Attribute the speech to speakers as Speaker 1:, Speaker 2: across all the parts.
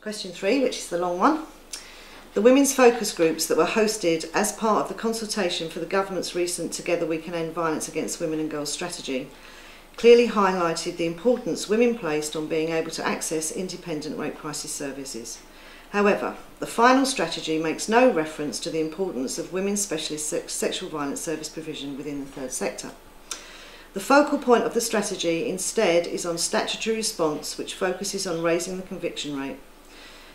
Speaker 1: Question 3, which is the long one. The women's focus groups that were hosted as part of the consultation for the government's recent Together We Can End Violence Against Women and Girls strategy clearly highlighted the importance women placed on being able to access independent rape crisis services. However, the final strategy makes no reference to the importance of women's specialist sexual violence service provision within the third sector. The focal point of the strategy instead is on statutory response, which focuses on raising the conviction rate.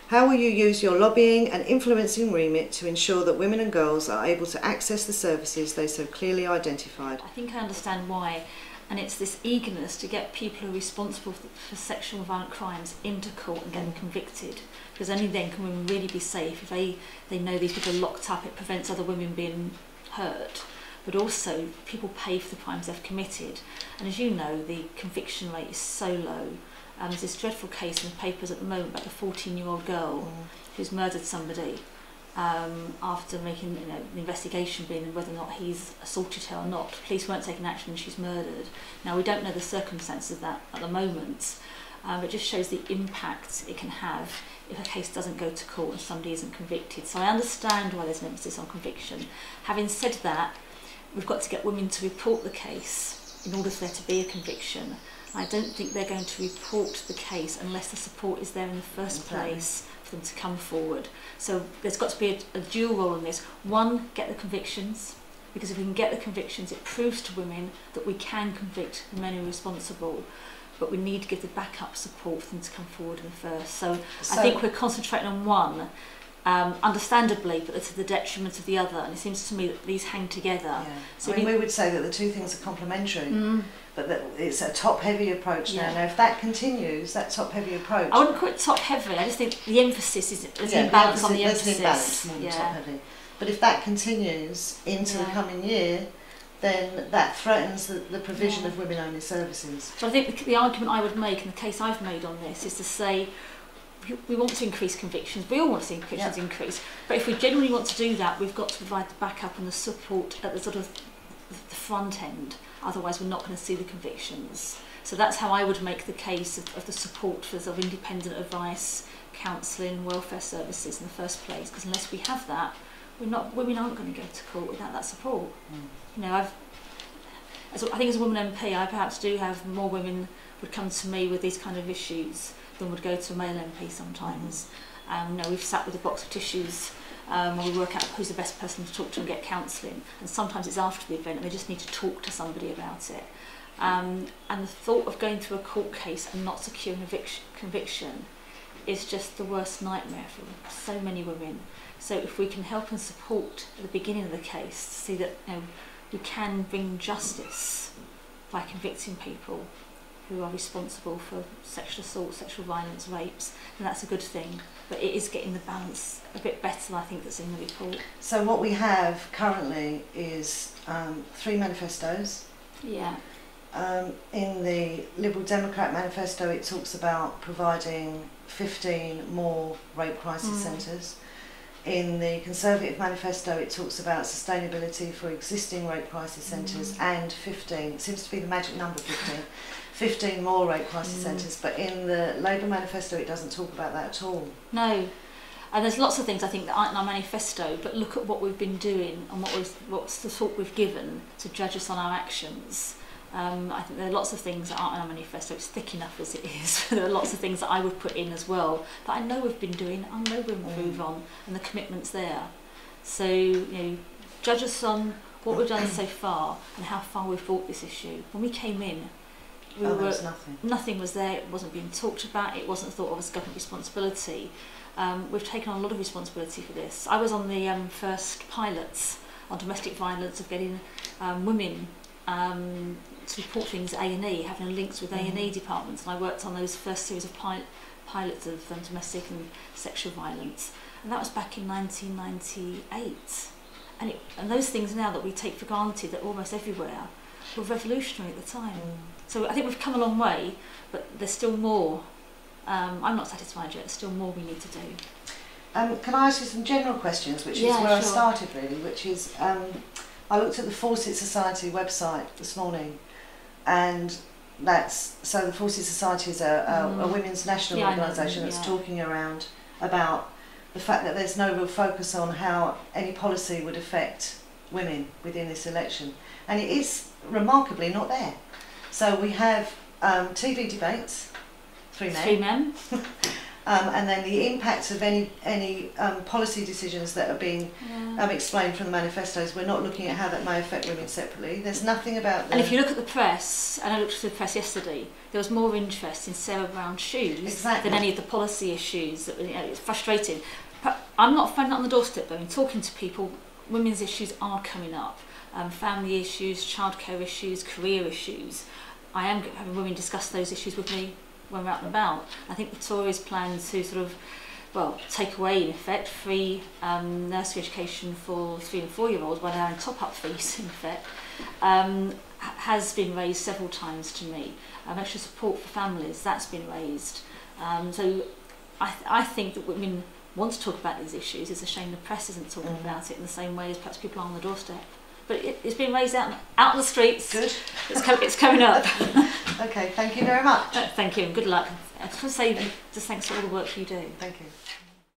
Speaker 1: How will you use your lobbying and influencing remit to ensure that women and girls are able to access the services they so clearly identified?
Speaker 2: I think I understand why, and it's this eagerness to get people who are responsible for sexual and violent crimes into court and get them convicted, because only then can women really be safe. If they know these people are locked up, it prevents other women being hurt, but also people pay for the crimes they've committed. And as you know, the conviction rate is so low. There's this dreadful case in the papers at the moment about the 14-year-old girl who's murdered somebody after making the investigation being whether or not he's assaulted her or not. Police weren't taking action and she's murdered. Now, we don't know the circumstances of that at the moment. It just shows the impact it can have if a case doesn't go to court and somebody isn't convicted. So I understand why there's an emphasis on conviction. Having said that, we've got to get women to report the case in order for there to be a conviction. I don't think they're going to report the case unless the support is there in the first place for them to come forward. So there's got to be a dual role in this. One, get the convictions, because if we can get the convictions, it proves to women that we can convict the men who are responsible, but we need to give the backup support for them to come forward in the first. So I think we're concentrating on one, understandably, but to the detriment of the other, and it seems to me that these hang together.
Speaker 1: Yeah. So we would say that the two things are complementary, but that it's a top-heavy approach now. Now, if that continues, that top-heavy approach...
Speaker 2: I wouldn't call it top-heavy, I just think the emphasis is an imbalance on the emphasis.
Speaker 1: There's an imbalance more than top-heavy. But if that continues into the coming year, then that threatens the provision of women-only services.
Speaker 2: So I think the argument I would make, and the case I've made on this, is to say we want to increase convictions, we all want to see convictions increase, but if we genuinely want to do that, we've got to provide the backup and the support at the sort of the front end, otherwise we're not going to see the convictions. So that's how I would make the case of the support for sort of independent advice, counselling, welfare services in the first place, because unless we have that, women aren't going to go to court without that support. You know, I think as a woman MP, I perhaps do have more women would come to me with these kind of issues than would go to a male MP sometimes. You know, we've sat with a box of tissues where we work out who's the best person to talk to and get counselling, and sometimes it's after the event and they just need to talk to somebody about it. And the thought of going through a court case and not securing a conviction is just the worst nightmare for so many women. So if we can help and support at the beginning of the case to see that we can bring justice by convicting people who are responsible for sexual assault, sexual violence, rapes, then that's a good thing. But it is getting the balance a bit better than I think that's in the report.
Speaker 1: So what we have currently is 3 manifestos.
Speaker 2: Yeah.
Speaker 1: In the Liberal Democrat manifesto, it talks about providing 15 more rape crisis centres. In the Conservative manifesto, it talks about sustainability for existing rape crisis centres and 15, it seems to be the magic number 15 more rape crisis centres, but in the Labour manifesto it doesn't talk about that at all.
Speaker 2: No, and there's lots of things I think that aren't in our manifesto, but look at what we've been doing and what's the thought we've given to judge us on our actions. I think there are lots of things that aren't in our manifesto. It's thick enough as it is. There are lots of things that I would put in as well that I know we've been doing, I know we'll improve on, and the commitment's there. So, judge us on what we've done so far and how far we've brought this issue. When we came in, nothing was there, it wasn't being talked about, it wasn't thought of as government responsibility. We've taken on a lot of responsibility for this. I was on the first pilots on domestic violence of getting women to report things at A&E, having links with A&E departments, and I worked on those first series of pilots of domestic and sexual violence, and that was back in 1998. And those things now that we take for granted that almost everywhere were revolutionary at the time. So I think we've come a long way, but there's still more. I'm not satisfied yet, there's still more we need to do.
Speaker 1: Can I ask you some general questions, which is where I started really, which is, I looked at the Fawcett Society website this morning, and the Fawcett Society is a women's national organisation that's talking around about the fact that there's no real focus on how any policy would affect women within this election, and it is remarkably not there. So we have TV debates, three men. And then the impact of any policy decisions that are being explained from the manifestos. We're not looking at how that may affect women separately. There's nothing about
Speaker 2: And if you look at the press, and I looked through the press yesterday, there was more interest in Sarah Brown's shoes than any of the policy issues. That, it's frustrating. But I'm not finding it on the doorstep though. In talking to people, women's issues are coming up. Family issues, childcare issues, career issues. I am having women discuss those issues with me when we're out and about. I think the Tories plan to sort of, well, take away in effect free nursery education for 3 and 4 year olds by allowing top-up fees in effect, has been raised several times to me. Extra support for families, that's been raised. So I think that women want to talk about these issues. It's a shame the press isn't talking about it in the same way as perhaps people are on the doorstep. But it's been raised out on the streets.
Speaker 1: Good.
Speaker 2: It's coming up.
Speaker 1: Okay, thank you very much.
Speaker 2: Thank you and good luck. I just want to say just thanks for all the work you do.
Speaker 1: Thank you.